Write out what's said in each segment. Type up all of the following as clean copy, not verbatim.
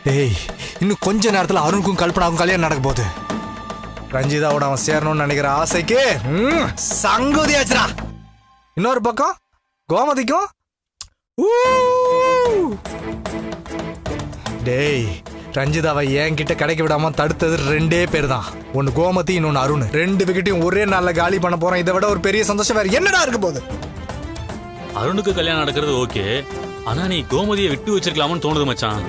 டேய், இன்னும் கொஞ்ச நேரத்துல அருணுக்கும் கல்பனாவுக்கும் கல்யாணம் நடக்க போகுது. ரஞ்சிதாவோட அவன் சேரணும்னு நினைக்கிற ஆசைக்கு சங்கோதியாச்சுடா. இன்னொரு பக்கம் கோமதிக்கும். டேய், ரஞ்சிதாவை என்கிட்ட கிடைக்க விடாம தடுத்தது 2 பேர் தான். ஒன்னு கோமதி, இன்னொன்னு அருண். 2 விக்கெட்டையும் ஒரே நாள்ல காலி பண்ண போறோம். இதை விட ஒரு பெரிய சந்தோஷம் வேற என்னடா இருக்க போகுது? அருணுக்கு கல்யாணம் நடக்கிறது ஓகே, ஆனா நீ கோமதியை விட்டு வச்சிருக்கலாம்னு தோணுது மச்சான்.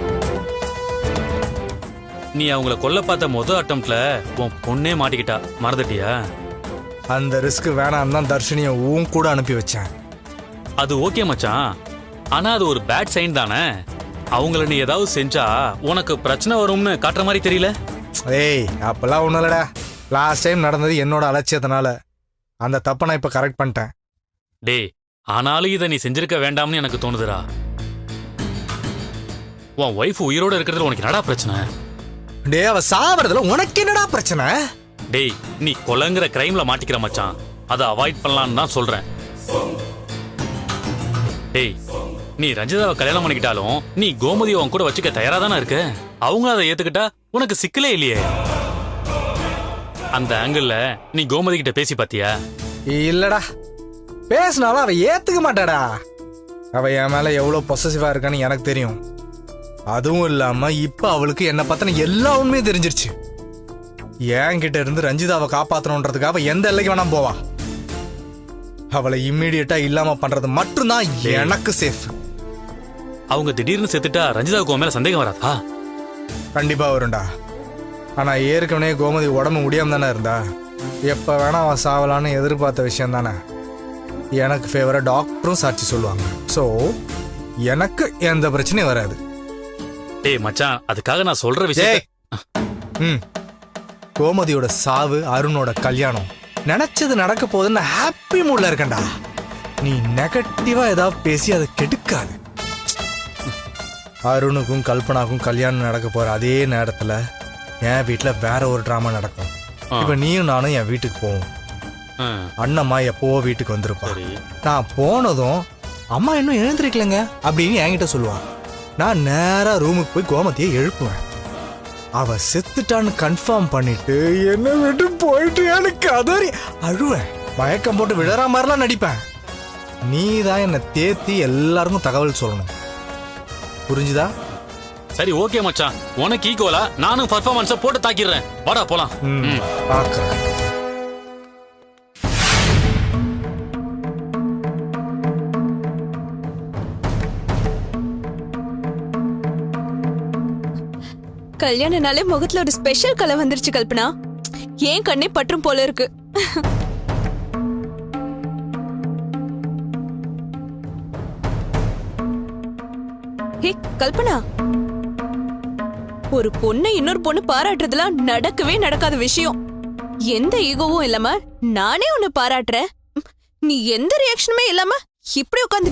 நீ அவங்கள கொல்ல பார்த்த முதல் அட்டம்ப்ட்ல உன் பொண்ணே மாட்டிக்கிட்டா, மறந்துட்டியா? அந்த ரிஸ்க் வேணாம் தான் தர்ஷினிய உன் கூட அனுப்பி வச்சேன். அது ஓகே மச்சான், ஆனா அது ஒரு பேட் சைன் தானே. அவங்கள நீ ஏதாவது செஞ்சா உனக்கு பிரச்சனை வரும்னு காட்டுற மாதிரி தெரியல. ஏய், அப்பெல்லாம் ஒண்ணும் இல்லடா. லாஸ்ட் டைம் நடந்தது என்னோட அலட்சியத்தினால. அந்த தப்பை நான் இப்ப கரெக்ட் பண்ணிட்டேன். டேய், ஆனாலும் இதை நீ செஞ்சிருக்க வேண்டாம்னு எனக்கு தோணுதுடா. உன் ஒய்ஃப் உயிரோட இருக்கிறதுல உனக்கு என்னடா பிரச்சனை? டேய், அவ சாவறதுல உனக்கு என்னடா பிரச்சனை? டேய், நீ கொலைங்கிற கிரைம்ல மாட்டிக்கிற மச்சான். அதை அவாய்ட் பண்ணலான்னு தான் சொல்றேன். டேய், நீ ரஞ்சிதாவை கல்யாணம் பண்ணிக்கிட்டாலும் நீ கோமதியை உன் கூட வச்சுக்க தயாரா தானே இருக்க. அவங்க அதை ஏத்துக்கிட்டா உனக்கு சிக்கலே இல்லையே. அந்த ஆங்கிள் நீ கோமதி கிட்ட பேசி பாத்தியா? இல்லடா, பேசினாலும் அவ ஏத்துக்க மாட்டாடா. அவ என் மேல எவ்வளவு பொசசிவா இருக்கான்னு எனக்கு தெரியும். அதுவும் இல்லாம இப்ப அவளுக்கு என்ன பத்தின எல்லா உண்மையும் தெரிஞ்சிருச்சு. என்கிட்ட இருந்து ரஞ்சிதாவை காப்பாத்தணும்ன்றதுக்காக எந்த எல்லைக்கு வேணாம் போவா. அவளை இம்மீடியட்டா இல்லாம பண்றது மட்டும்தான் எனக்கு சேஃப். அவங்க திடீர்னு செத்துட்டா ரஞ்சிதாவுக்கு உன் மேல சந்தேகம் வராதா? கண்டிப்பா வரும்டா. ஆனா ஏற்கனவே கோமதி உடம்பு முடியாம தானே இருந்தா. எப்ப வேணா அவன் சாவலான்னு எதிர்பார்த்த விஷயம் தானே. எனக்கு ஃபேவரா டாக்டரும் சாட்சி சொல்லுவாங்க. சோ எனக்கு எந்த பிரச்சனையும் வராது. டேய் மச்சான், அதுக்காக நான் சொல்ற விஷயம். கோமதியோட சாவு, அருணோட கல்யாணம், நினைச்சது நடக்க போகுதுன்னு ஹாப்பி மூட்ல இருக்கண்டா. நீ நெகட்டிவா ஏதாவது பேசி அதை கெடுக்காது. அருணுக்கும் கல்பனாக்கும் கல்யாணம் நடக்க போற அதே நேரத்துல என் வீட்டுல வேற ஒரு டிராமா நடக்கும். இப்ப நீயும் நானும் என் வீட்டுக்கு போவோம். அண்ணம்மா எப்பவோ வீட்டுக்கு வந்திருப்பா. நான் போனதும் அம்மா இன்னும் எழுந்திருக்கலங்க அப்படின்னு என்கிட்ட சொல்லுவான். நான் நேரா ரூமுக்கு போய் கோமதியை எழுப்புவேன். அவ செத்துட்டான்னு கன்ஃபார்ம் பண்ணிட்டு என்ன விட்டு போயிட்டு எனக்கு கதறி அழுவேன். மயக்கம் போட்டு விழற மாதிரிலாம் நடிப்பேன். நீ தான் என்ன தேத்தி எல்லாருக்கும் தகவல் சொல்லணும். புரிஞ்சுதா? சரி, ஓகே மச்சான். உனக்கு ஈக்குவலா நானும் பர்ஃபார்மன்ஸை போட்டு தாக்கிடுறேன். வாடா போலாம். பாக்குறேன். கல்யாணனாலே முகத்துல ஒரு ஸ்பெஷல் கலை வந்துருச்சு கல்பனா. ஏன் கண்ணே பற்றும் போல இருக்கு. ஹே கல்பனா, ஒரு பொண்ணை இன்னொரு பொண்ணு பாராட்டுறதுலாம் நடக்கவே நடக்காத விஷயம். எந்த ஈகோவும் இல்லாம நானே உன்னை பாராட்டுறேன். நீ எந்த ரியாக்ஷனுமே இல்லாம இப்படி உட்கார்ந்துட்டு